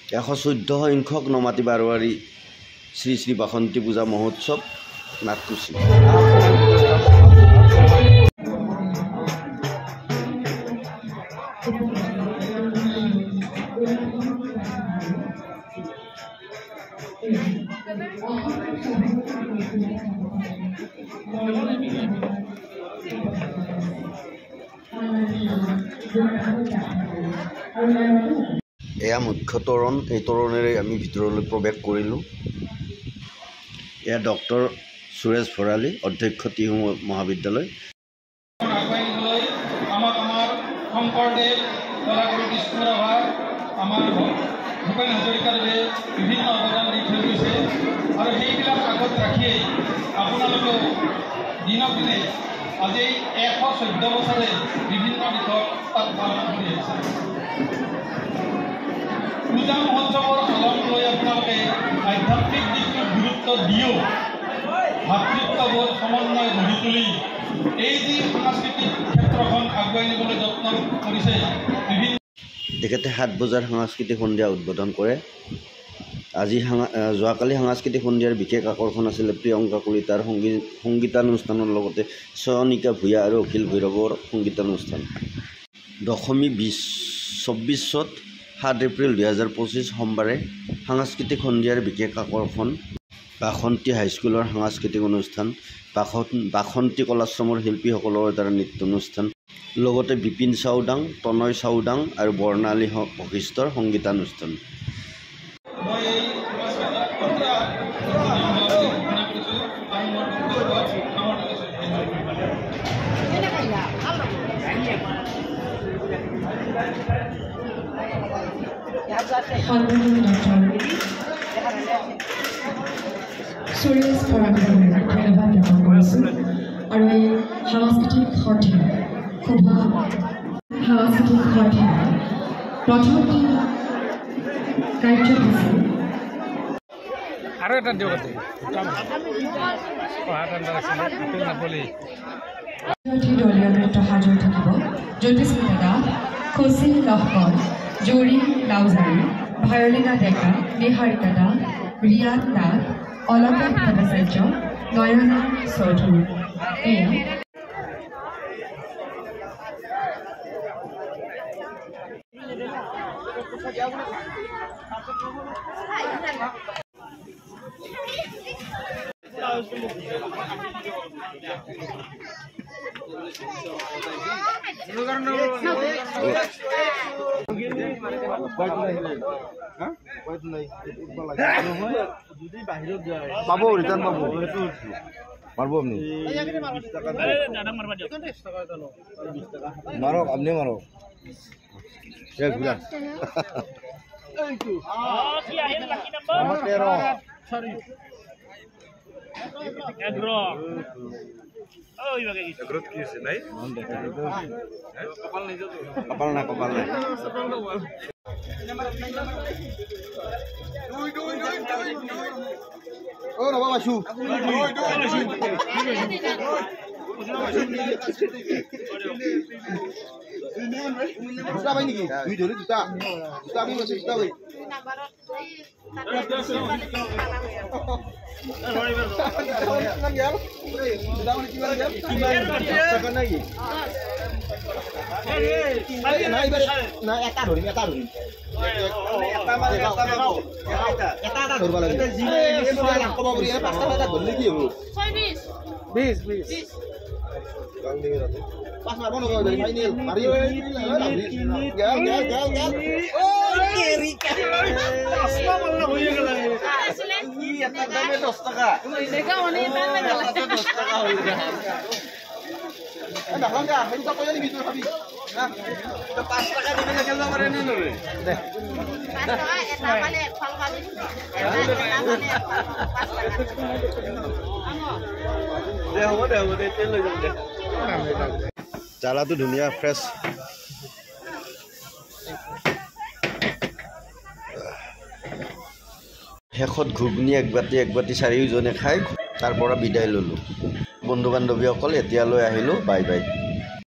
114 সংখ্যক নমাতি বাৰোৱাৰী শ্ৰী শ্ৰী বাসন্তী পূজা মহোৎসৱ নাটকুচি। এয়া মুখ্য তৰণ, এই তৰণেৰে আমি ভিতৰলৈ প্ৰৱেশ কৰিলোঁ। এয়া ডক্টৰ সুৰেশ ভৰালী, অধ্যক্ষ টিহু মহাবিদ্যালয়। শংকৰদেৱ কলাগুৰু বিষ্ণুৰাভা আমাৰ ভূপেন হাজৰিকাদেৱে বিভিন্ন অৱদান দি থৈ গৈছে আৰু সেইবিলাক আগত ৰাখিয়েই আপোনালোকে দিনক দিনে আজি 114 বছৰে বিভিন্ন দিশত তাত পালন কৰি আহিছে। পূজা মহোৎসৱৰ আলম লৈ আপোনালোকে আধ্যাত্মিক দিশটোত গুৰুত্ব দিও ভাতৃত্ববোধ সমন্বয় গঢ়ি তুলি এই যি সাংস্কৃতিক ক্ষেত্ৰখন আগুৱাই নিবলৈ যত্ন কৰিছে। তেখেতে 7 বজাৰ সাংস্কৃতিক সন্ধিয়া উদ্বোধন কৰে। আজি যোৱাকালি সাংস্কৃতিক সন্ধিয়াৰ বিশেষ আকৰ্ষণ আছিলে প্ৰিয়ংকা কলিতাৰ সংগীতানুষ্ঠানৰ লগতে চয়নিকা ভূঞা আৰু অখিল ভৈৰৱৰ সংগীতানুষ্ঠান। দশমী 24 7 এপ্ৰিল 2025 সোমবাৰে সাংস্কৃতিক সন্ধিয়াৰ বিশেষ আকৰ্ষণ বাসন্তী হাইস্কুলৰ সাংস্কৃতিক অনুষ্ঠান, বাসন্তী কলাশ্ৰমৰ শিল্পীসকলৰ দ্বাৰা নৃত্য অনুষ্ঠান, লগতে বিপিন চাওদাং, তনয় চাওদাং আৰু বৰ্ণালী বশিষ্ঠৰ সংগীতানুষ্ঠান। সুৰেশ ভৰালীক ধন্যবাদ জ্ঞাপন কৰিছোঁ আৰু এই সাংস্কৃতিক সন্ধিয়া প্ৰথম কাৰ্যসূচী আৰু এটা দিয়ক দলীয় নৃত্য সাজু থাকিব। জ্যোতিস্মিতা দাস, খুচি লহকৰ, জুৰি লাউজাৰী, ভায়লিনা ডেকা, নিহাৰিকা দাস, ৰিয়ান দাস, অলকা ভট্টাচাৰ্য, নয়না চৌধুৰী। এয়া পাব ৰিটাৰ্ণ পাব পারবো আপনি মারক আপনি মারক কপাল না ও বাবা বাসু দুটা পাই নেকি দুই ধরে দুটা দুটা আমি বসে দুটা ভাই জালাটো ধুনীয়া ফ্ৰেছ শেষত ঘুগুনি এক বাটি চাৰিওজনে খাই তাৰ পৰা বিদায় ল'লোঁ। বন্ধু বান্ধৱীসকল এতিয়ালৈ আহিলোঁ, বাই বাই।